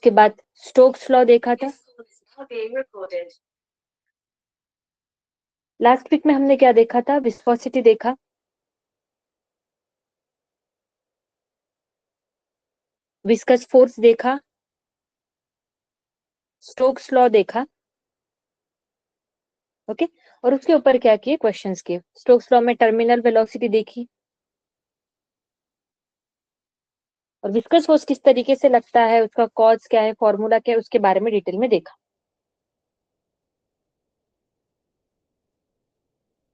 के बाद Stokes law देखा था। लास्ट वीक में हमने क्या देखा था? विस्कोसिटी देखा, विस्कस फोर्स देखा, स्टोक्स लॉ देखा। ओके, और उसके ऊपर क्या किए? क्वेश्चंस किए। स्टोक्स लॉ में टर्मिनल वेलोसिटी देखी, और विस्कस फोर्स किस तरीके से लगता है, उसका कॉज क्या है, फॉर्मूला क्या है, उसके बारे में डिटेल में देखा।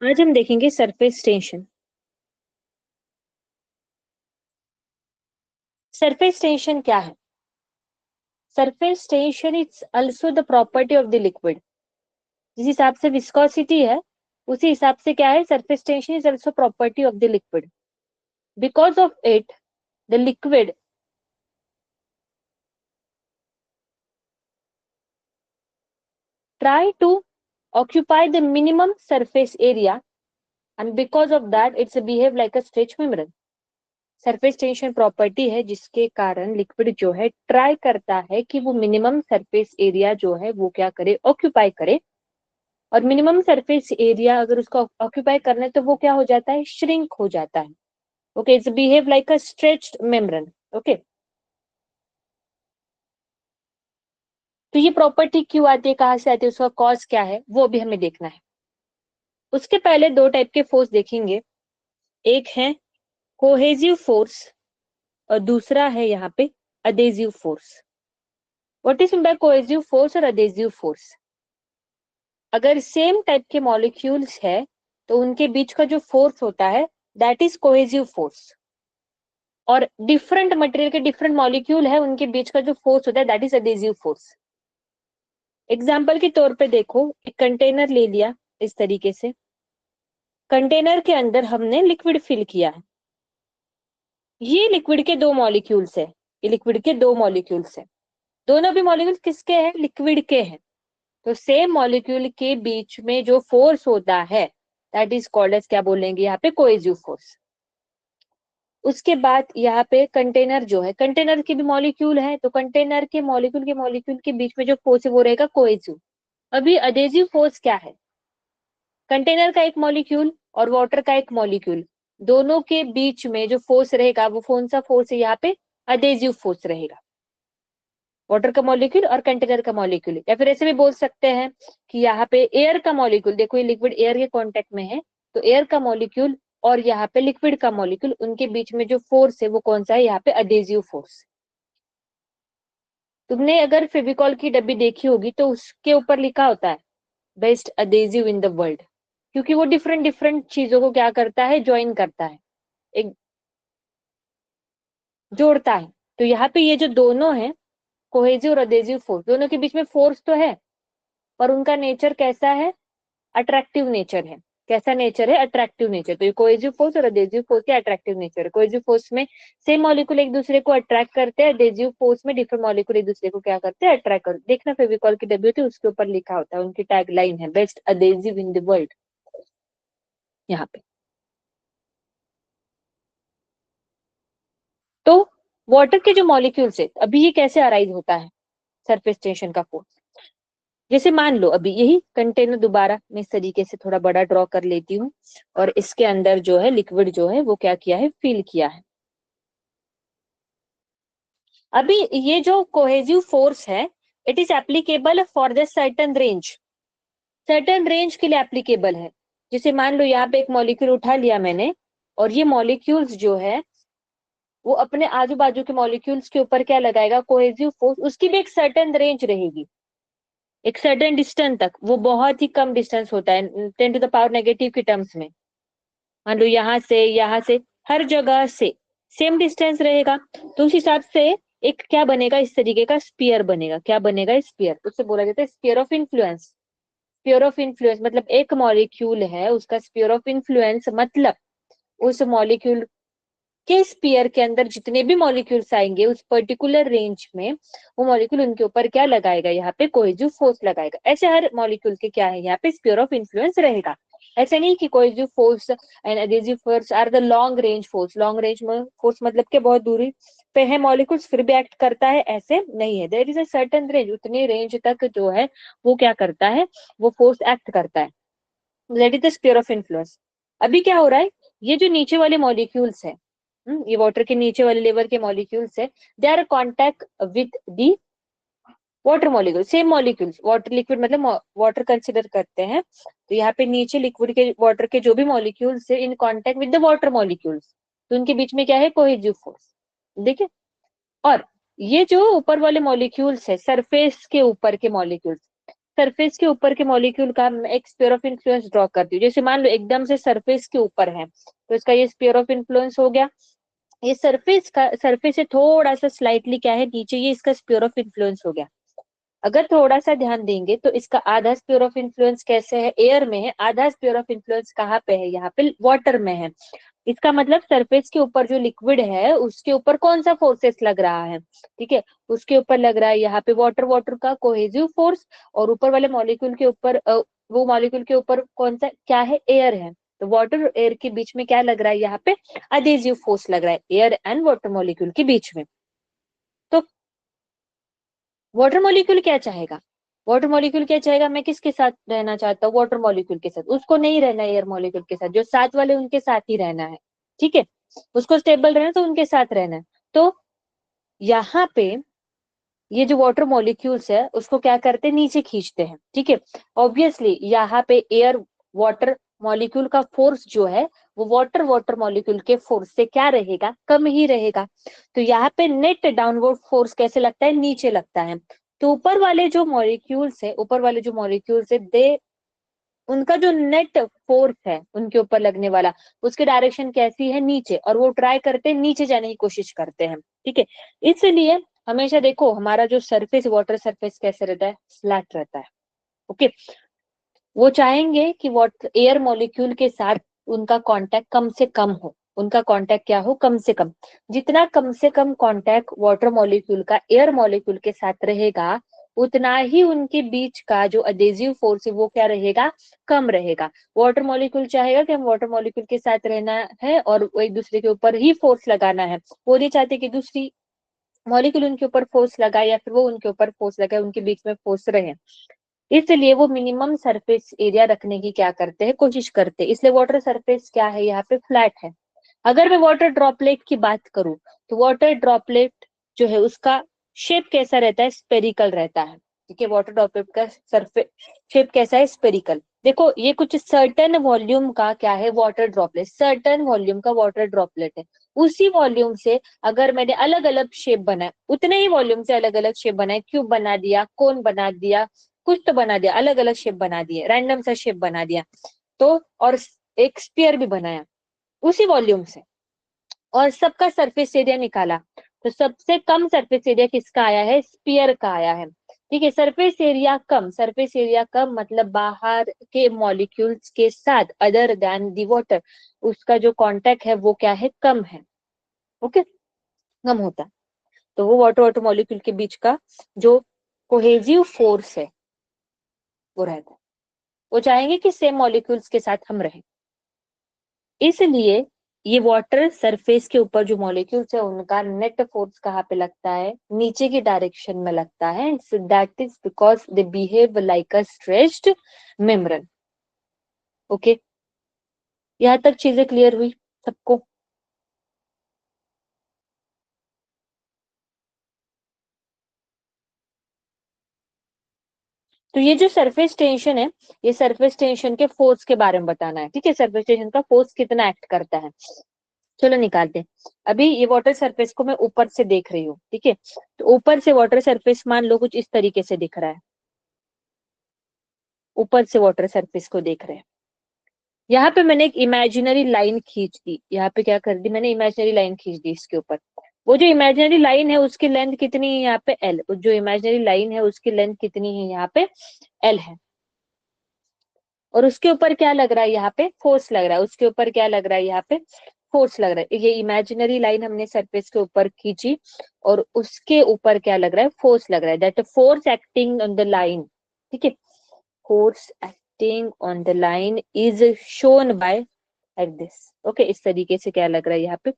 आज हम देखेंगे सरफेस टेंशन। सरफेस टेंशन क्या है? Surface tension is also the property of the liquid. जिस हिसाब से विस्कोसिटी है, उसी हिसाब से क्या है? Surface tension is also property of the liquid. Because of it the liquid try to occupy the minimum surface area, and because of that it's behave like a stretch membrane. Surface tension property है जिसके कारण liquid जो है try करता है कि वो minimum surface area जो है वो क्या करे? ऑक्यूपाई करे। और मिनिमम सरफेस एरिया अगर उसको ऑक्यूपाई करना है तो वो क्या हो जाता है? श्रिंक हो जाता है। Okay, it's behave like a stretched membrane. Okay, तो ये प्रॉपर्टी क्यों आती है, कहाँ से आती है, उसका कॉज क्या है, वो भी हमें देखना है। उसके पहले दो टाइप के फोर्स देखेंगे। एक है कोहेसिव फोर्स और दूसरा है यहाँ पे adhesive force. What is mean by cohesive force और अडेसिव फोर्स? अगर सेम टाइप के मॉलिक्यूल्स है तो उनके बीच का जो फोर्स होता है दैट इज कोहेसिव फोर्स, और डिफरेंट मटेरियल के डिफरेंट मॉलिक्यूल है उनके बीच का जो फोर्स होता है that is adhesive force. Example के तौर पे देखो, एक कंटेनर ले लिया इस तरीके से, कंटेनर के अंदर हमने लिक्विड फिल किया है। ये लिक्विड के दो मॉलिक्यूल्स है, ये लिक्विड के दो मॉलिक्यूल्स है, दोनों भी मॉलिक्यूल किसके हैं? लिक्विड के हैं। तो सेम मॉलिक्यूल के बीच में जो फोर्स होता है दैट इज कॉल्ड एज, क्या बोलेंगे यहाँ पे? Cohesive force. उसके बाद यहाँ पे कंटेनर जो है, कंटेनर के भी मॉलिक्यूल है, तो कंटेनर के मॉलिक्यूल के बीच में जो फोर्स है वो रहेगा कोहेसिव। अभी अडेसिव फोर्स क्या है? कंटेनर का एक मॉलिक्यूल और वाटर का एक मॉलिक्यूल, दोनों के बीच में जो फोर्स रहेगा वो कौन सा फोर्स है? यहाँ पे अडेसिव फोर्स रहेगा। वाटर का मॉलिक्यूल और कंटेनर का मॉलिक्यूल, या फिर ऐसे भी बोल सकते हैं कि यहाँ पे एयर का मॉलिक्यूल, देखो ये लिक्विड एयर के कांटेक्ट में है, तो एयर का मॉलिक्यूल और यहाँ पे लिक्विड का मॉलिक्यूल, उनके बीच में जो फोर्स है वो कौन सा है? यहाँ पे अडेसिव फोर्स। तुमने अगर फेविकॉल की डब्बी देखी होगी तो उसके ऊपर लिखा होता है best adhesive in the world, क्योंकि वो डिफरेंट डिफरेंट चीजों को क्या करता है? ज्वाइन करता है, एक जोड़ता है। तो यहाँ पे ये जो दोनों है, कोहेसिव और अडेसिव फोर्स, दोनों के बीच में फोर्स तो है पर उनका नेचर कैसा है? अट्रैक्टिव नेचर है। कैसा नेचर है? Attractive nature. तो ये कोहेसिव फोर्स और अडेसिव फोर्स के अट्रैक्टिव नेचर है। कोहेसिव फोर्स में सेम मॉलिक्यूल एक दूसरे को अट्रैक्ट करते हैं, अडेसिव फोर्स में डिफरेंट मॉलिक्यूल एक दूसरे को क्या करते हैं? अट्रैक्ट करते। देखना फेविकॉल की डब्बी होती है उसके ऊपर लिखा होता है, उनकी टैग लाइन है best adhesive in the world यहाँ पे। तो वाटर के जो मॉलिक्यूल्स है, अभी ये कैसे अराइज होता है सरफेस टेंशन का फोर्स? जैसे मान लो अभी यही कंटेनर, दोबारा मैं इस तरीके से थोड़ा बड़ा ड्रॉ कर लेती हूँ, और इसके अंदर जो है लिक्विड जो है वो क्या किया है? फिल किया है। अभी ये जो कोहेसिव फोर्स है it is applicable for the certain range, certain range के लिए एप्लीकेबल है। जैसे मान लो यहाँ पे एक मॉलिक्यूल उठा लिया मैंने, और ये मॉलिक्यूल्स जो है वो अपने आजू बाजू के मॉलिक्यूल्स के ऊपर क्या लगाएगा? Cohesive force. उसकी भी एक सर्टेन रेंज रहेगी, एक सर्टेन डिस्टेंस तक, वो बहुत ही कम डिस्टेंस होता है 10⁻⁻⁻ के टर्म्स में। मान लो यहाँ से हर जगह से सेम डिस्टेंस रहेगा, तो उस हिसाब से एक क्या बनेगा? इस तरीके का स्पीयर बनेगा। क्या बनेगा? स्पीयर। उससे बोला जाता है sphere of influence. Sphere of influence मतलब एक मॉलिक्यूल है उसका स्पीयर ऑफ इन्फ्लुएंस, मतलब उस मॉलिक्यूल के स्पीयर के अंदर जितने भी मॉलिक्यूल्स आएंगे उस पर्टिकुलर रेंज में, वो मॉलिक्यूल उनके ऊपर क्या लगाएगा? यहाँ पे कोहेसिव फोर्स लगाएगा। ऐसे हर मॉलिक्यूल के क्या है? यहाँ पे स्पीयर ऑफ इन्फ्लुएंस रहेगा। ऐसे नहीं कि cohesive force and adhesive force are the long range force, long range में फोर्स मतलब के बहुत दूरी पे है मॉलिक्यूल्स फिर भी एक्ट करता है, ऐसे नहीं है। There is a certain range, उतनी रेंज तक जो है वो क्या करता है, वो फोर्स एक्ट करता है। That is the sphere of influence. अभी क्या हो रहा है, ये जो नीचे वाले मॉलिक्यूल्स है, ये वाटर के नीचे वाले लेवल के मॉलिक्यूल्स है, they are contact with the water molecule, same molecules, water liquid मतलब वाटर कंसिडर करते हैं, तो यहाँ पे नीचे लिक्विड के वाटर के जो भी मॉलिक्यूल्स है in contact with the water molecules, तो उनके बीच में क्या है, कोहेसिव फोर्स। देखिए, और ये जो ऊपर वाले मॉलिक्यूल्स है, सरफेस के ऊपर के मॉलिक्यूल्स, सरफेस के ऊपर के मॉलिक्यूल का मैं एक स्फीयर ऑफ इन्फ्लुएंस ड्रॉ करती हूँ। जैसे मान लो एकदम से सरफेस के ऊपर है, तो इसका ये स्फीयर ऑफ इन्फ्लुएंस हो गया। ये सरफेस का, सरफेस से थोड़ा सा स्लाइटली क्या है नीचे, ये इसका स्फीयर ऑफ इन्फ्लुएंस हो गया। अगर थोड़ा सा ध्यान देंगे तो इसका आधा स्फीयर ऑफ इन्फ्लुएंस कैसे है, एयर में है, आधा स्फीयर ऑफ इन्फ्लुएंस कहाँ पे है, यहाँ पे वाटर में है। इसका मतलब सरफेस के ऊपर जो लिक्विड है उसके ऊपर कौन सा फोर्सेस लग रहा है, ठीक है, उसके ऊपर लग रहा है यहाँ पे वाटर, वाटर का कोहेसिव फोर्स, और ऊपर वाले मॉलिक्यूल के ऊपर वो मॉलिक्यूल के ऊपर कौन सा क्या है, एयर है, तो वाटर और एयर के बीच में क्या लग रहा है, यहाँ पे अडेसिव फोर्स लग रहा है, एयर एंड वाटर मॉलिक्यूल के बीच में। तो वाटर मॉलिक्यूल क्या चाहेगा, वाटर मॉलिक्यूल क्या चाहेगा, मैं किसके साथ रहना चाहता हूँ, वाटर मॉलिक्यूल के साथ, उसको नहीं रहना है एयर मॉलिक्यूल के साथ, जो साथ वाले उनके साथ ही रहना है, ठीक है, उसको स्टेबल रहना तो उनके साथ रहना है। तो यहाँ पे ये जो वाटर मॉलिक्यूल्स है उसको क्या करते हैं, नीचे खींचते हैं, ठीक है। ऑब्वियसली यहाँ पे एयर वाटर मॉलिक्यूल का फोर्स जो है वो वाटर वाटर मॉलिक्यूल के फोर्स से क्या रहेगा, कम ही रहेगा। तो यहाँ पे नेट डाउनवर्ड फोर्स कैसे लगता है, नीचे लगता है। तो ऊपर वाले जो मॉलिक्यूल्स है, ऊपर वाले जो मॉलिक्यूल्स है, दे उनका जो नेट फोर्स है उनके ऊपर लगने वाला, उसकी डायरेक्शन कैसी है, नीचे, और वो ट्राई करते हैं नीचे जाने की कोशिश करते हैं, ठीक है। इसलिए हमेशा देखो हमारा जो सरफेस, वाटर सरफेस कैसे रहता है, फ्लैट रहता है, ओके। वो चाहेंगे कि वाटर एयर मॉलिक्यूल के साथ उनका कांटेक्ट कम से कम हो, उनका कांटेक्ट क्या हो, कम से कम, जितना कम से कम कांटेक्ट वाटर मॉलिक्यूल का एयर मॉलिक्यूल के साथ रहेगा, उतना ही उनके बीच का जो अडेसिव फोर्स है वो क्या रहेगा, कम रहेगा। वाटर मॉलिक्यूल चाहेगा कि हम वाटर मॉलिक्यूल के साथ रहना है और वो एक दूसरे के ऊपर ही फोर्स लगाना है, वो नहीं चाहते कि दूसरी मॉलिक्यूल उनके ऊपर फोर्स लगाए या फिर वो उनके ऊपर फोर्स लगाए, उनके बीच में फोर्स रहे। इसलिए वो मिनिमम सरफेस एरिया रखने की क्या करते हैं, कोशिश करते हैं। इसलिए वाटर सरफेस क्या है, यहाँ पे फ्लैट है। अगर मैं वाटर ड्रॉपलेट की बात करूं तो वाटर ड्रॉपलेट जो है उसका शेप कैसा रहता है, स्पेरिकल रहता है, ठीक है। वाटर ड्रॉपलेट का सरफेस शेप कैसा है, स्पेरिकल। देखो ये कुछ सर्टेन वॉल्यूम का क्या है, वाटर ड्रॉपलेट, सर्टेन वॉल्यूम का वाटर ड्रॉपलेट है। उसी वॉल्यूम से अगर मैंने अलग अलग शेप बनाए, उतने ही वॉल्यूम से अलग अलग शेप बनाए, क्यूब बना दिया, कोन बना दिया, कुछ तो बना दिया, अलग अलग शेप बना दिए, रैंडम सा शेप बना दिया, तो और एक स्फीयर भी बनाया उसी वॉल्यूम से, और सबका सरफेस एरिया निकाला, तो सबसे कम सरफेस एरिया किसका आया है, स्पीयर का आया है, ठीक है। सरफेस एरिया कम, सरफेस एरिया कम मतलब बाहर के मॉलिक्यूल्स के साथ अदर देन दी वाटर, उसका जो कांटेक्ट है वो क्या है, कम है, ओके, कम होता है। तो वो वाटर वाटर मॉलिक्यूल के बीच का जो कोहेसिव फोर्स है वो रहता है। वो चाहेंगे कि सेम मॉलिक्यूल्स के साथ हम रहें, इसलिए ये वाटर सरफेस के ऊपर जो मॉलिक्यूल्स है उनका नेट फोर्स कहाँ पे लगता है, नीचे की डायरेक्शन में लगता है। So that is because they behave like a stretched membrane, okay. यहाँ तक चीजें क्लियर हुई सबको। तो ये जो सरफेस टेंशन है, ये सरफेस टेंशन के फोर्स के बारे में बताना है, ठीक है, सरफेस टेंशन का फोर्स कितना एक्ट करता है। चलो निकालते हैं। अभी ये वाटर सरफेस को मैं ऊपर से देख रही हूँ, ठीक है, तो ऊपर से वाटर सरफेस मान लो कुछ इस तरीके से दिख रहा है, ऊपर से वाटर सरफेस को देख रहे हैं। यहाँ पे मैंने एक इमेजिनरी लाइन खींच दी, यहाँ पे क्या कर दी मैंने, इमेजिनरी लाइन खींच दी इसके ऊपर। वो जो इमेजिनरी लाइन है उसकी लेंथ कितनी है, यहाँ पे एल, जो इमेजिनरी लाइन है उसकी लेंथ कितनी है, यहाँ पे एल है। और उसके ऊपर क्या लग रहा है, यहाँ पे फोर्स लग रहा है, उसके ऊपर क्या लग रहा है, यहाँ पे फोर्स लग रहा है। ये इमेजिनरी लाइन हमने सरफेस के ऊपर खींची और उसके ऊपर क्या लग रहा है, फोर्स लग रहा है, that force acting on the line, ठीक है, force acting on the line is shown by like this. Okay, इस तरीके से क्या लग रहा है यहाँ पे,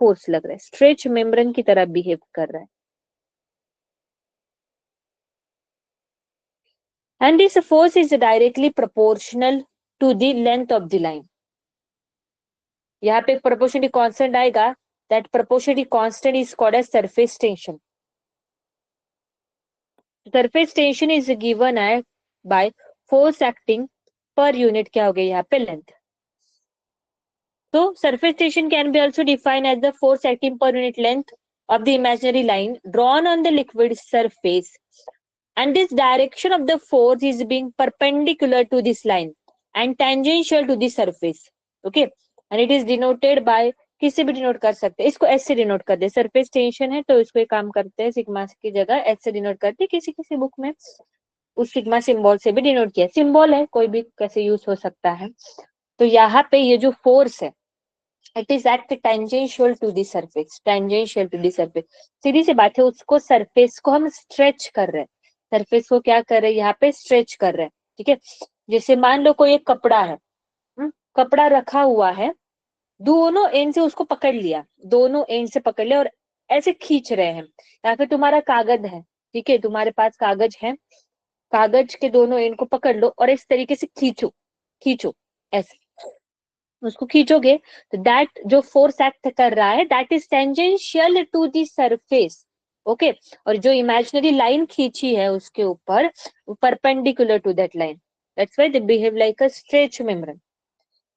फोर्स लग रहा है, स्ट्रेच मेम्ब्रेन की तरह बिहेव कर रहा है. And this force is directly proportional to the length of the line. यहाँ पे proportionality constant आएगा. That proportionality constant is called as surface tension. Surface tension is given by force acting per unit क्या हो गया यहाँ पे length. So surface tension can be also defined as the force acting per unit length of the imaginary line drawn on the liquid surface, and this direction of the force is being perpendicular to this line and tangential to the surface. Okay, and it is denoted by, किससे भी denote कर सकते हैं, इसको S से denote कर दे. Surface tension है तो इसको एक काम करते हैं, सिग्मा की जगह एस से डिनोट करते हैं. किसी किसी बुक में उस सिग्मा सिंबल से भी डिनोट किया, सिंबल है कोई भी कैसे यूज हो सकता है. तो यहाँ पे ये जो फोर्स है, it is act tangential to the surface, tangential to the surface. सीधी सी बात है, उसको सरफेस को हम स्ट्रेच कर रहे हैं, सरफेस को क्या कर रहे हैं यहाँ पे, स्ट्रेच कर रहे हैं. ठीक है, जैसे मान लो कोई एक कपड़ा है, कपड़ा रखा हुआ है, दोनों एंड से उसको पकड़ लिया, दोनों एंड से पकड़ लिया और ऐसे खींच रहे हैं. या फिर तुम्हारा कागज है, ठीक है, तुम्हारे पास कागज है, कागज के दोनों एंड को पकड़ लो और इस तरीके से खींचो, खींचो ऐसे, उसको खींचोगे तो दैट जो फोर्स एक्ट कर रहा है that is tangential to the surface. Okay, और जो इमेजिनरी लाइन खींची है उसके ऊपर perpendicular to that line, that's why they behave like a stretch membrane.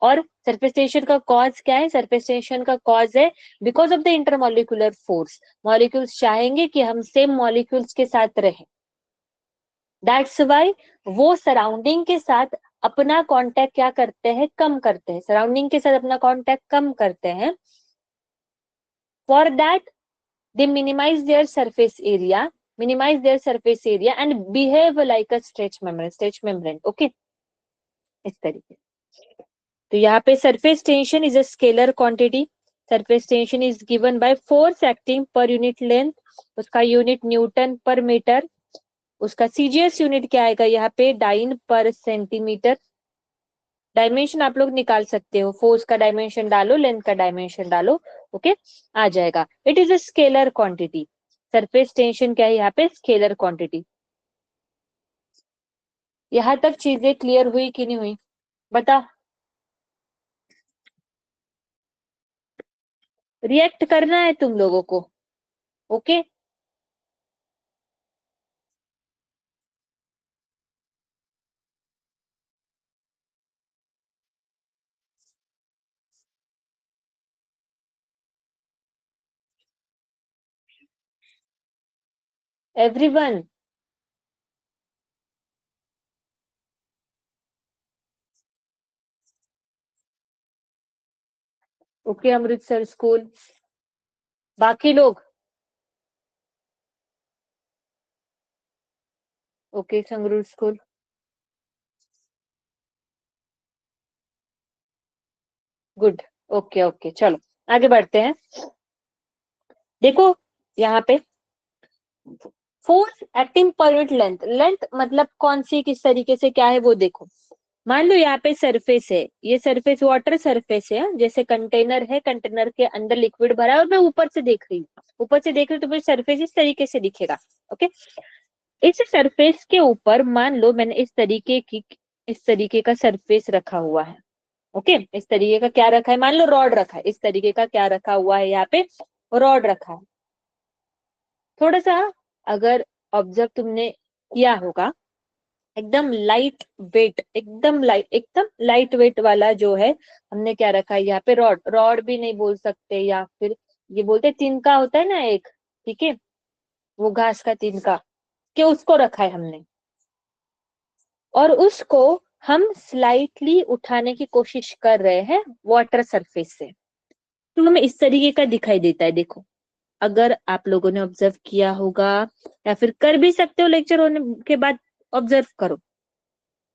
और सरफेस टेंशन का कॉज क्या है, सरफेस टेंशन का कॉज है because of the intermolecular force. Molecules चाहेंगे कि हम सेम मॉलिक्यूल्स के साथ रहें, दैट्स व्हाई वो सराउंडिंग के साथ अपना कांटेक्ट क्या करते हैं, कम करते हैं, सराउंडिंग के साथ अपना कांटेक्ट कम करते हैं. For that they minimize their surface area, minimize their surface area and behave like a stretch membrane, stretch membrane. Okay, इस तरीके. तो यहाँ पे surface tension is a scalar quantity. Surface tension is given by force acting per unit length, उसका unit newton per metre. उसका CGS unit क्या आएगा यहाँ पे, डाइन पर सेंटीमीटर. डायमेंशन आप लोग निकाल सकते हो, फोर्स का डायमेंशन डालो, लेंथ का डायमेंशन डालो, ओके, आ जाएगा. It is a scalar quantity. Surface tension क्या है यहाँ पे, स्केलर क्वांटिटी. यहाँ तक चीजें क्लियर हुई कि नहीं हुई, बता. रिएक्ट करना है तुम लोगों को, okay. Everyone, okay. Amritsar school, बाकी लोग okay. Sangrur school, good. Okay okay, चलो आगे बढ़ते हैं. देखो यहाँ पे force acting per unit length, length मतलब कौन सी किस तरीके से क्या है वो देखो. मान लो यहाँ पे सरफेस है, ये सरफेस वाटर सरफेस है, जैसे कंटेनर है, कंटेनर के अंदर लिक्विड भरा है और मैं ऊपर से देख रही हूँ, ऊपर से देख रही हूँ तो मुझे सरफेस इस तरीके से दिखेगा. ओके, इस सरफेस के ऊपर मान लो मैंने इस तरीके का सरफेस रखा हुआ है. ओके, इस तरीके का क्या रखा है, मान लो रॉड रखा है, इस तरीके का क्या रखा हुआ है यहाँ पे, रॉड रखा है. थोड़ा सा अगर ऑब्जर्व तुमने किया होगा, एकदम लाइट वेट, एकदम लाइट वेट वाला जो है हमने क्या रखा है यहाँ पे, रॉड. रॉड भी नहीं बोल सकते, या फिर ये बोलते तिनका होता है ना एक, ठीक है, वो घास का तिनका, कि उसको रखा है हमने, और उसको हम स्लाइटली उठाने की कोशिश कर रहे हैं वाटर सरफेस से, तो हमें इस तरीके का दिखाई देता है. देखो, अगर आप लोगों ने ऑब्जर्व किया होगा या फिर कर भी सकते हो, लेक्चर होने के बाद ऑब्जर्व करो.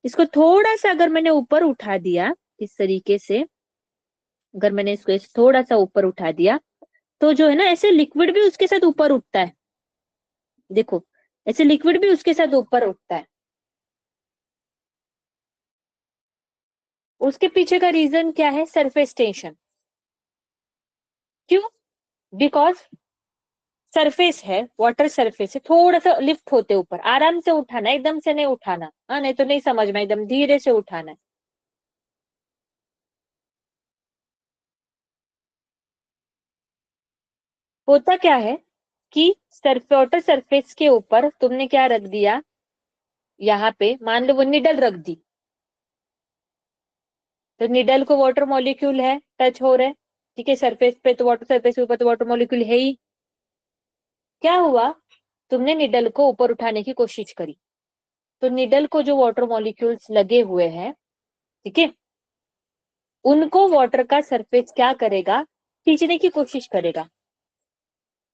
इसको थोड़ा सा अगर मैंने ऊपर उठा दिया इस तरीके से, अगर मैंने इसको थोड़ा सा ऊपर उठा दिया तो जो है ना, ऐसे लिक्विड भी उसके साथ ऊपर उठता है. देखो, ऐसे लिक्विड भी उसके साथ ऊपर उठता है. उसके पीछे का रीजन क्या है? Surface tension. क्यों? बिकॉज सरफेस है, वाटर सरफेस है, थोड़ा सा लिफ्ट होते ऊपर, आराम से उठाना, एकदम से नहीं उठाना, हाँ नहीं तो नहीं समझ में, एकदम धीरे से उठाना है। होता क्या है कि वाटर सरफेस के ऊपर तुमने क्या रख दिया, यहाँ पे मान लो वो निडल रख दी, तो निडल को वाटर मॉलिक्यूल है, टच हो रहे हैं, ठीक है, सरफेस पे, तो वाटर सरफेस के ऊपर तो वाटर मॉलिक्यूल है ही। क्या हुआ, तुमने निडल को ऊपर उठाने की कोशिश करी, तो निडल को जो वाटर मॉलिक्यूल्स लगे हुए हैं, ठीक है, उनको वाटर का सरफेस क्या करेगा, खींचने की कोशिश करेगा,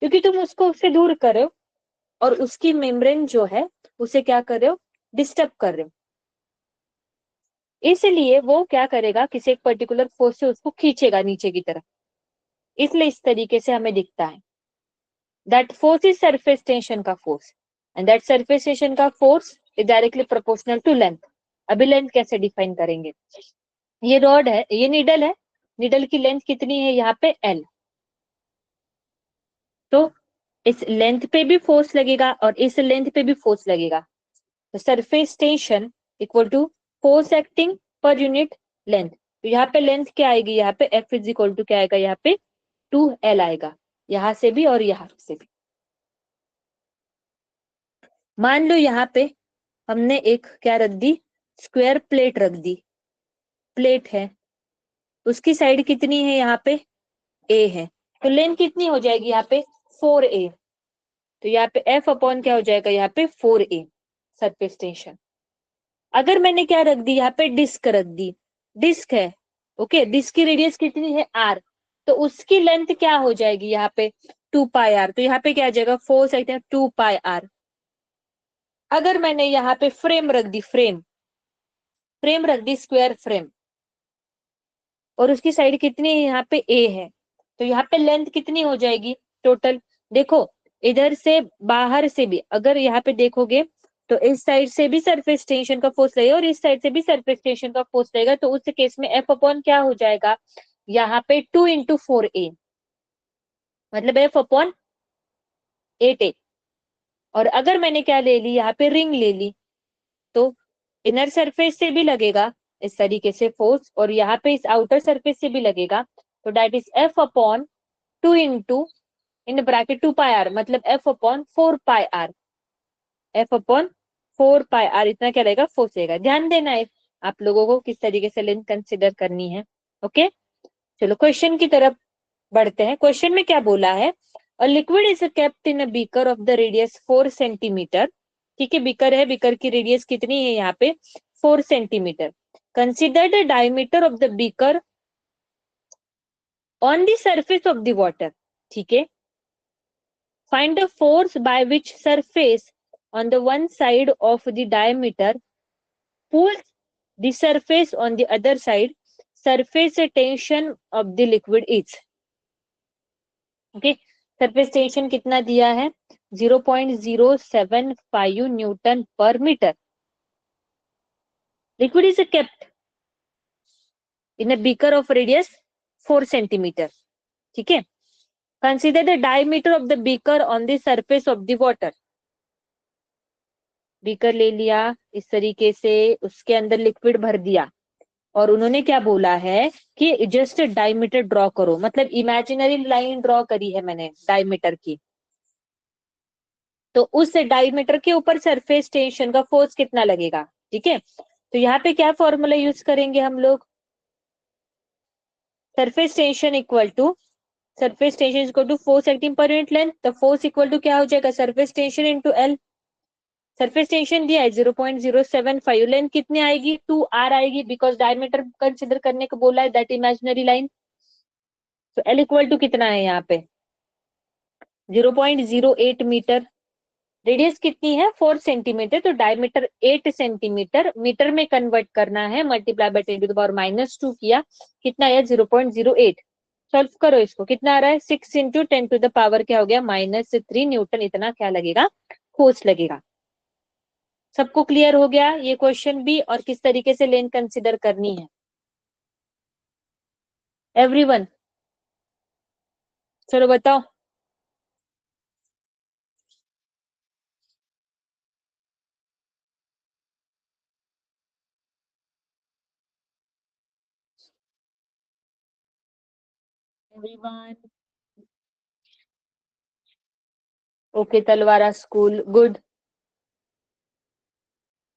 क्योंकि तुम उसको उससे दूर कर रहे हो, और उसकी मेम्ब्रेन जो है उसे क्या कर रहे हो, डिस्टर्ब कर रहे हो, इसलिए वो क्या करेगा, किसी एक पर्टिकुलर फोर्स से उसको खींचेगा नीचे की तरफ, इसलिए इस तरीके से हमें दिखता है। That force is surface tension का force, and that surface tension का force is directly proportional to length. अभी लेंथ कैसे डिफाइन करेंगे, ये रॉड है, ये निडल है, निडल की लेंथ कितनी है यहाँ पे, एल, तो इस लेंथ पे भी फोर्स लगेगा और इस लेंथ पे भी फोर्स लगेगा, तो surface tension equal to force acting per unit length. तो यहाँ पे लेंथ क्या आएगी, यहाँ पे एफ इज इक्वल टू क्या आएगा, यहाँ पे 2L आएगा, यहां से भी और यहाँ से भी। मान लो यहाँ पे हमने एक क्या रख दी, स्क्वायर प्लेट रख दी, प्लेट है, उसकी साइड कितनी है, यहाँ पे ए है, तो लेंथ कितनी हो जाएगी यहाँ पे, 4A, तो यहाँ पे एफ अपॉन क्या हो जाएगा, यहाँ पे 4A सरफेस टेंशन। अगर मैंने क्या रख दी, यहाँ पे डिस्क रख दी, डिस्क है, ओके, डिस्क की रेडियस कितनी है, R, तो उसकी लेंथ क्या हो जाएगी यहाँ पे, 2πr, तो यहाँ पे क्या आ जाएगा, फोर्स सकते हैं 2πr। अगर मैंने यहाँ पे फ्रेम रख दी, फ्रेम, फ्रेम रख दी, स्क्वायर फ्रेम, और उसकी साइड कितनी है, यहाँ पे ए है, तो यहाँ पे लेंथ कितनी हो जाएगी टोटल, देखो, इधर से बाहर से भी अगर यहाँ पे देखोगे, तो इस साइड से भी सरफेस टेंशन का फोर्स लगेगा और इस साइड से भी सरफेस टेंशन का फोर्स लगेगा, तो उस केस में एफ अपॉन क्या हो जाएगा, यहाँ पे 2 × 4A, मतलब एफ अपॉन 8A। और अगर मैंने क्या ले ली, यहाँ पे रिंग ले ली, तो इनर सरफेस से भी लगेगा इस तरीके से फोर्स, और यहाँ पे इस आउटर सरफेस से भी लगेगा, तो that is F upon 2 in bracket 2πr, मतलब F upon 4πr, F upon 4πr, इतना क्या रहेगा, फोर्स रहेगा। ध्यान देना है आप लोगों को किस तरीके से लेंथ कंसिडर करनी है, ओके। चलो क्वेश्चन की तरफ बढ़ते हैं। क्वेश्चन में क्या बोला है, a liquid is kept in a beaker of the radius 4 centimetre, ठीक है, बीकर है, बीकर की रेडियस कितनी है यहाँ पे, 4 centimetre. Consider the diameter of the beaker on the surface of the water, ठीक है, find the force by which surface on the one side of the diameter pulls the surface on the other side, surface tension of the liquid is, okay, surface tension कितना दिया है, 0.075 newton per metre. Liquid is kept in a beaker of radius 4 centimetre, ठीक है, consider the diameter of the beaker on the surface of the water. Beaker ले लिया इस तरीके से, उसके अंदर लिक्विड भर दिया, और उन्होंने क्या बोला है कि जस्ट डायमीटर ड्रॉ करो, मतलब इमेजिनरी लाइन ड्रॉ करी है मैंने डायमीटर की, तो उस डायमीटर के ऊपर सरफेस टेंशन का फोर्स कितना लगेगा, ठीक है। तो यहाँ पे क्या फॉर्मूला यूज करेंगे हम लोग, surface tension equal to, surface tension equal to force acting per unit length, तो फोर्स इक्वल टू क्या हो जाएगा, surface tension into L. Surface tension दिया है 0.075, लेंथ कितनी आएगी, 2r आएगी, बिकॉज डायमीटर कंसिडर करने को बोला है, दैट इमेजिनरी लाइन। तो एल इक्वल टू कितना है यहाँ पे, 0.08 मीटर, रेडियस कितनी है 4 सेंटीमीटर, तो डायमीटर 8 सेंटीमीटर, मीटर में कन्वर्ट करना है, मल्टीप्लाई बाय 10⁻⁻2 किया, कितना है 0.08। सॉल्व करो इसको, कितना आ रहा है, 6 × 10⁻⁻, क्या हो गया, -3 न्यूटन, इतना क्या लगेगा, फोर्स लगेगा। सबको क्लियर हो गया ये क्वेश्चन भी, और किस तरीके से लेंथ कंसिडर करनी है। एवरीवन, चलो बताओ। एवरीवन, ओके, तलवारा स्कूल, गुड।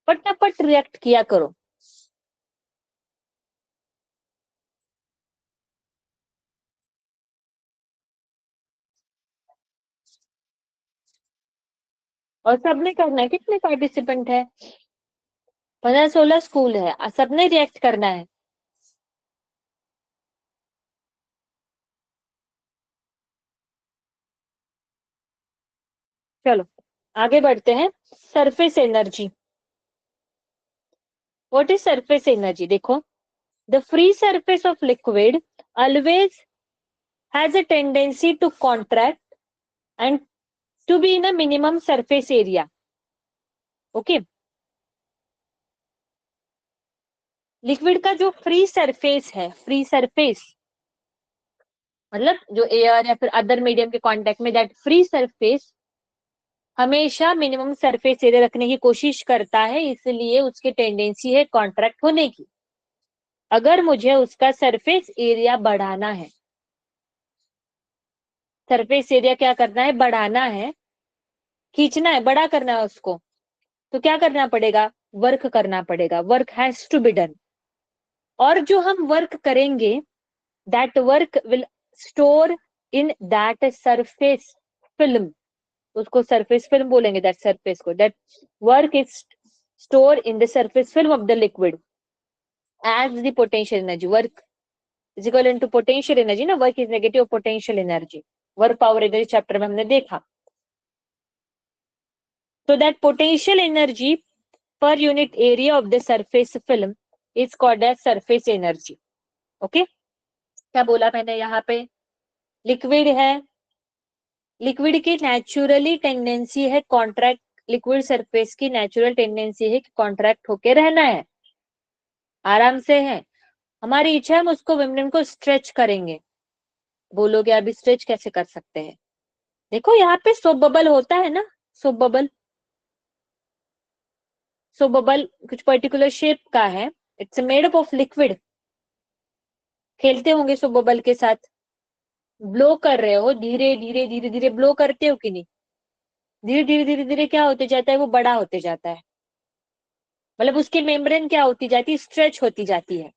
फटाफट रिएक्ट किया करो। और सबने करना है, कितने पार्टिसिपेंट है? 15-16 स्कूल है, सबने रिएक्ट करना है। चलो आगे बढ़ते हैं। Surface energy, what is surface energy? देखो, the free surface of liquid always has a tendency to contract and to be in a minimum surface area. Okay, liquid का जो फ्री सरफेस है, फ्री सरफेस मतलब जो air या फिर other medium के contact में, दैट फ्री सरफेस हमेशा मिनिमम सरफेस एरिया रखने की कोशिश करता है, इसलिए उसकी टेंडेंसी है कॉन्ट्रैक्ट होने की। अगर मुझे उसका सरफेस एरिया बढ़ाना है, सरफेस एरिया क्या करना है? बढ़ाना है, खींचना है, बड़ा करना है उसको, तो क्या करना पड़ेगा? वर्क करना पड़ेगा, work has to be done. और जो हम वर्क करेंगे, that work will store in that surface film, उसको सरफेस फिल्म बोलेंगे, दैट सरफेस को, that work is store in the surface film of the liquid as the potential energy. Work is equal into potential energy ना, work is negative potential energy, work power energy chapter में हमने देखा। So that potential energy per unit area of the surface film is called as surface energy. Okay? क्या बोला मैंने यहाँ पे? Liquid है, लिक्विड की नेचुरली टेंडेंसी है कॉन्ट्रैक्ट, लिक्विड सरफेस की नेचुरल टेंडेंसी है कि कॉन्ट्रैक्ट होके रहना है, आराम से है। हमारी इच्छा है हम उसको विमन को स्ट्रेच करेंगे। बोलोगे अभी स्ट्रेच कैसे कर सकते हैं? देखो यहाँ पे सोप बबल होता है ना, सोप बबल, सोप बबल कुछ पर्टिकुलर शेप का है, it's made up of liquid. खेलते होंगे सोप बबल के साथ, ब्लो कर रहे हो, धीरे धीरे धीरे धीरे ब्लो करते हो कि नहीं? धीरे धीरे धीरे धीरे क्या होते जाता है? वो बड़ा होते जाता है, मतलब उसकी मेम्ब्रेन क्या होती जाती है? स्ट्रेच होती जाती है।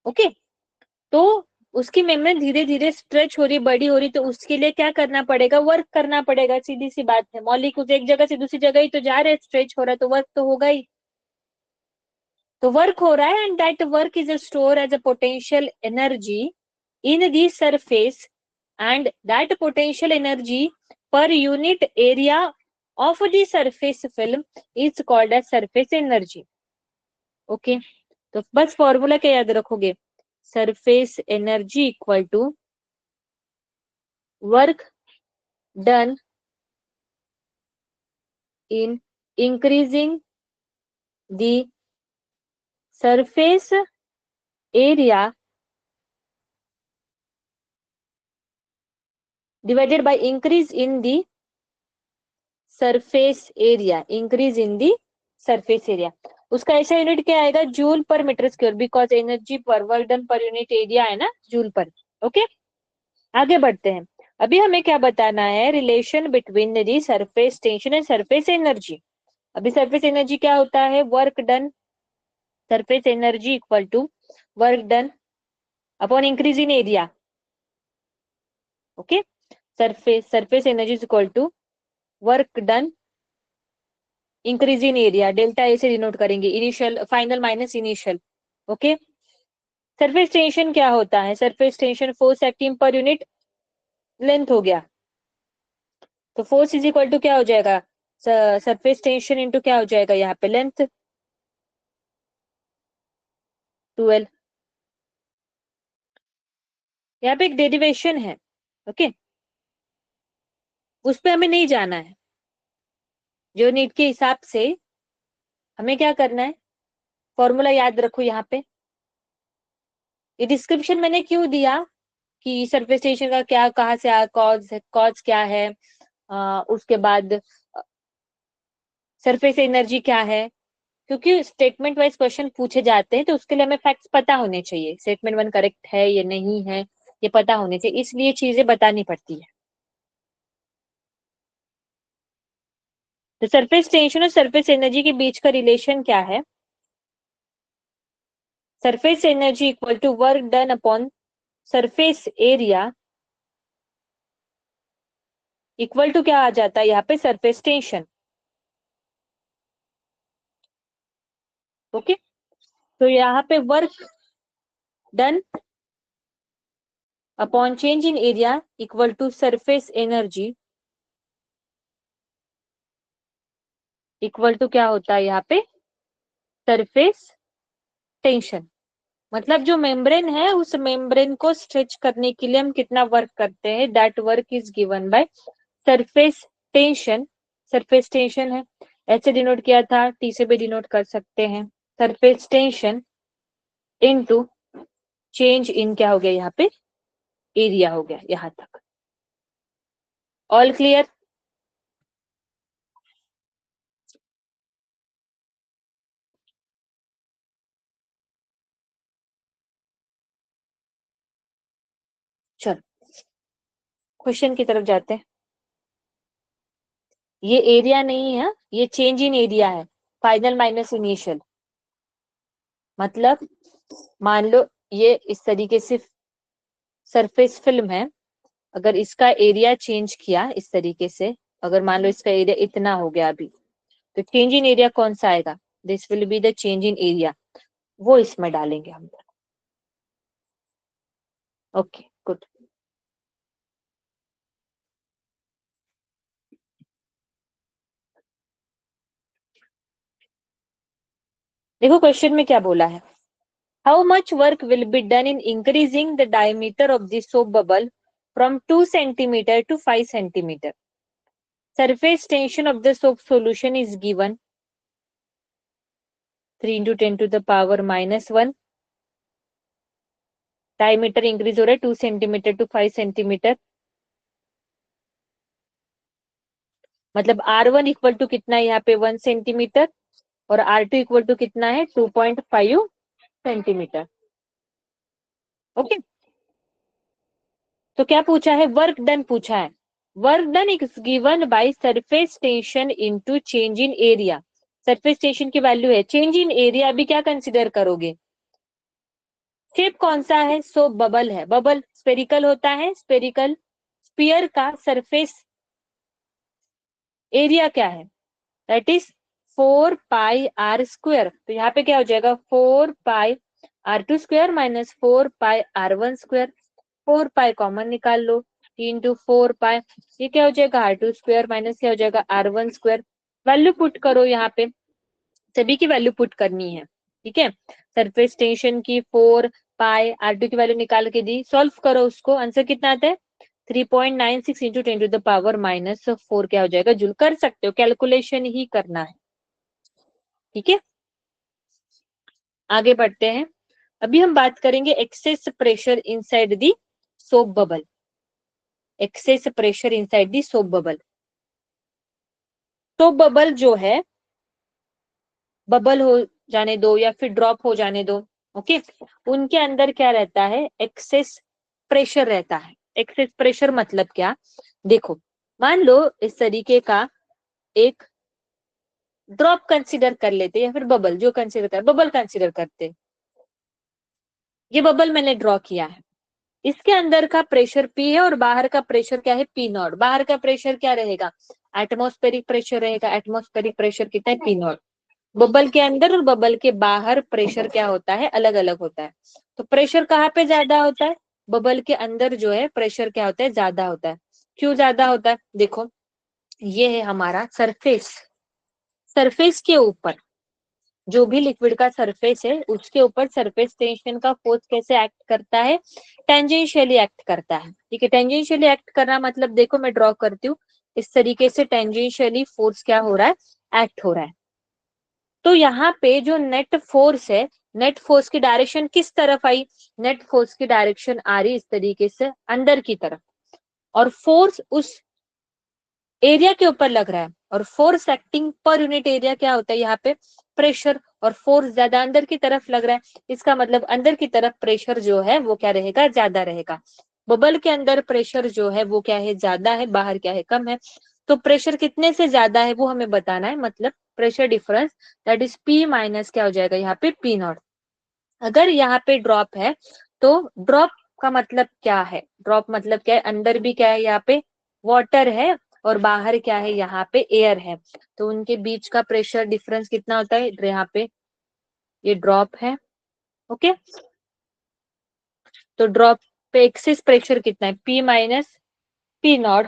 ओके, तो उसकी मेम्ब्रेन धीरे धीरे स्ट्रेच हो रही, बड़ी हो रही, तो उसके लिए क्या करना पड़ेगा? वर्क करना पड़ेगा, सीधी सी बात है। मॉलिक्यूल्स एक जगह से दूसरी जगह ही तो जा रहे हैं, स्ट्रेच हो रहा है तो वर्क तो होगा ही। तो वर्क हो रहा है, and that work is store as a potential energy in the surface, and that potential energy per unit area of the surface film is called as surface energy. Okay, तो बस formula क्या याद रखोगे? Surface energy equal to work done in increasing the surface area divided by increase in the surface area, increase in the surface area. उसका ऐसा unit क्या आएगा? Joule per metre square, because energy per work done per unit area है ना, joule पर। Okay, आगे बढ़ते हैं। अभी हमें क्या बताना है? Relation between the surface tension and surface energy. अभी सरफेस एनर्जी क्या होता है? Work done, surface energy equal to work done upon increase in area. Okay, surface energy equal to work done increase in area, delta A से denote करेंगे, initial final minus initial. Okay, surface tension क्या होता है? Surface tension force acting per unit length हो गया, तो force is equal to क्या हो जाएगा? सरफेस टेंशन इंटू क्या हो जाएगा यहाँ पे? लेंथ, 12। यहाँ पे एक डेरिवेशन है, ओके, उस पर हमें नहीं जाना है। जो नीट के हिसाब से हमें क्या करना है? फॉर्मूला याद रखो यहाँ पे, ये डिस्क्रिप्शन मैंने क्यों दिया कि सरफेस टेंशन का क्या, कहाँ से कॉज क्या है, उसके बाद सरफेस एनर्जी क्या है, क्योंकि स्टेटमेंट वाइज क्वेश्चन पूछे जाते हैं तो उसके लिए हमें फैक्ट्स पता होने चाहिए, स्टेटमेंट वन करेक्ट है या नहीं है ये पता होने चाहिए, इसलिए चीजें बतानी पड़ती है। तो सरफेस टेंशन और सरफेस एनर्जी के बीच का रिलेशन क्या है? Surface energy equal to work done upon surface area equal to क्या आ जाता है यहाँ पे? Surface tension. ओके, तो यहाँ पे work done upon change in area equal to surface energy equal to क्या होता है यहाँ पे? Surface tension. मतलब जो मेम्ब्रेन है उस मेम्ब्रेन को स्ट्रेच करने के लिए हम कितना वर्क करते हैं, that work is given by surface tension. Surface tension है, ऐसे डिनोट किया था, टी से भी डिनोट कर सकते हैं। Surface tension into change in क्या हो गया यहाँ पे? एरिया हो गया। यहां तक ऑल क्लियर? चलो क्वेश्चन की तरफ जाते हैं। ये एरिया नहीं है, ये चेंज इन एरिया है, फाइनल माइनस इनिशियल। मतलब मान लो ये इस तरीके से सरफेस फिल्म है, अगर इसका एरिया चेंज किया इस तरीके से, अगर मान लो इसका एरिया इतना हो गया अभी, तो चेंज इन एरिया कौन सा आएगा? This will be the change in area, वो इसमें डालेंगे हम। Okay good. देखो क्वेश्चन में क्या बोला है, how much work will be done in increasing the diameter of the soap bubble from 2 centimetre to 5 centimetre. Surface tension of the soap solution is given 3 into 10 to the power -1। Diameter increase हो रहा है 2 centimetre to 5 centimetre, मतलब R1 equal to कितना है यहाँ पे? 1 centimetre, और R2 equal to कितना है? 2.5 सेंटीमीटर। ओके, तो क्या पूछा है? वर्क डन पूछा है। Work done is given by surface tension into change in area. Surface tension की वैल्यू है, चेंज इन एरिया अभी क्या कंसिडर करोगे? शेप कौन सा है? सो बबल है, बबल स्पेरिकल होता है, स्पेरिकल स्पीयर का सरफेस एरिया क्या है? That is 4 pi r square. तो यहाँ पे क्या हो जाएगा? 4 पाई r2 स्क्वायर माइनस 4 पाई r1 स्क्वायर। 4 पाई कॉमन निकाल लो, 3 into 4 पाई, ये क्या हो जाएगा? R2 स्क्वायर माइनस क्या हो जाएगा? R1 square. वैल्यू पुट करो यहाँ पे, सभी की वैल्यू पुट करनी है, ठीक है। सरफेस टेंशन की 4 पाई r2 की वैल्यू निकाल के दी, सॉल्व करो उसको, आंसर कितना आता है? 3.96 इंटू 10 to the power -4 क्या हो जाएगा? जूल। कर सकते हो, कैलकुलेशन ही करना है, ठीक है। आगे बढ़ते हैं, अभी हम बात करेंगे excess pressure inside the soap bubble. Excess pressure inside the soap bubble. Soap bubble जो है, बबल हो जाने दो या फिर ड्रॉप हो जाने दो, ओके, उनके अंदर क्या रहता है? एक्सेस प्रेशर रहता है। एक्सेस प्रेशर मतलब क्या? देखो, मान लो इस तरीके का एक ड्रॉप कंसीडर कर लेते, या फिर बबल, जो कंसीडर कर, बबल कंसीडर करते। ये बबल मैंने ड्रॉ किया है, इसके अंदर का प्रेशर P है और बाहर का प्रेशर क्या है? P0। बाहर का प्रेशर क्या रहेगा? एटमॉस्फेरिक प्रेशर रहेगा। एटमॉस्फेरिक प्रेशर कितना है? P0। बबल के अंदर और बबल के बाहर प्रेशर क्या होता है? अलग अलग होता है। तो प्रेशर कहाँ पे ज्यादा होता है? बबल के अंदर जो है प्रेशर क्या होता है? ज्यादा होता है। क्यों ज्यादा होता है? देखो, ये है हमारा सरफेस, सरफेस के ऊपर जो भी लिक्विड का सरफेस है उसके ऊपर सरफेस टेंशन का फोर्स कैसे एक्ट करता है? टेंजेंशियली एक्ट करता है, ठीक है। टेंजेंशियली एक्ट करना मतलब देखो मैं ड्रॉ करती हूँ, इस तरीके से टेंजेंशियली फोर्स क्या हो रहा है? एक्ट हो रहा है। तो यहाँ पे जो नेट फोर्स है नेट फोर्स की डायरेक्शन किस तरफ आई, नेट फोर्स की डायरेक्शन आ रही इस तरीके से अंदर की तरफ, और फोर्स उस एरिया के ऊपर लग रहा है, और force acting per unit area क्या होता है यहाँ पे, प्रेशर, और फोर्स ज्यादा अंदर की तरफ लग रहा है, इसका मतलब अंदर की तरफ प्रेशर जो है वो क्या रहेगा, ज्यादा रहेगा। बबल के अंदर प्रेशर जो है वो क्या है, ज्यादा है, बाहर क्या है, कम है। तो प्रेशर कितने से ज्यादा है वो हमें बताना है, मतलब pressure difference, that is P minus क्या हो जाएगा यहाँ पे, पी नॉट। अगर यहाँ पे ड्रॉप है तो ड्रॉप का मतलब क्या है, ड्रॉप मतलब क्या है, अंदर भी क्या है यहाँ पे वाटर है, और बाहर क्या है यहाँ पे एयर है, तो उनके बीच का प्रेशर डिफरेंस कितना होता है, यहाँ पे ये ड्रॉप है। ओके, तो ड्रॉप पे एक्सिस प्रेशर कितना है, P minus P naught,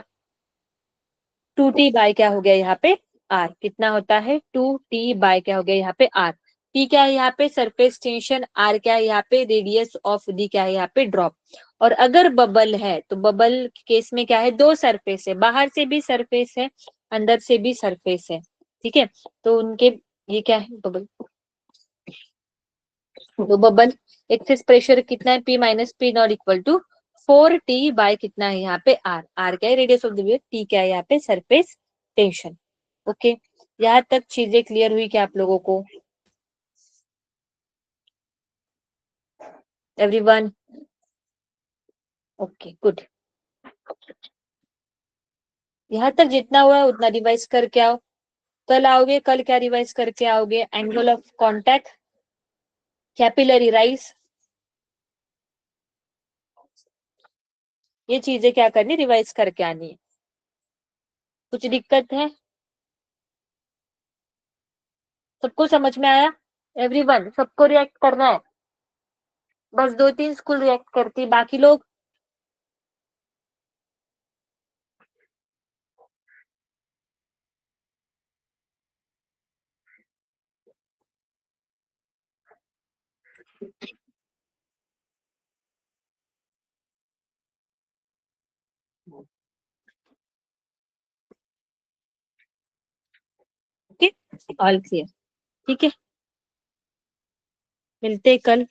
2t by क्या हो गया यहाँ पे, आर कितना होता है, 2t बाय क्या हो गया यहाँ पे, आर। पी क्या है यहाँ पे, सरफेस टेंशन, आर क्या है यहाँ पे, रेडियस ऑफ दी क्या है यहाँ पे, ड्रॉप। और अगर बबल है तो बबल केस में क्या है, दो सरफेस है, बाहर से भी सरफेस है, अंदर से भी सरफेस है, ठीक है। तो उनके ये क्या है, बबल, तो बबल एक्सेस प्रेशर कितना है, P minus P naught equal to 4t by कितना है यहाँ पे, आर। आर क्या है, radius of the wave, T क्या है यहाँ पे, सरफेस टेंशन। ओके, यहाँ तक चीजें क्लियर हुई क्या आप लोगों को, एवरीवन? ओके गुड, यहाँ तक जितना हुआ है उतना रिवाइज करके आओ। कल आओगे, कल क्या रिवाइज करके आओगे, angle of contact, capillary rise, ये चीजें क्या करनी, रिवाइज करके आनी है। कुछ दिक्कत है, सबको समझ में आया, एवरीवन? सबको रिएक्ट करना है, बस दो तीन स्कूल रिएक्ट करती, बाकी लोग ओके, ऑल क्लियर, ठीक है, मिलते कल।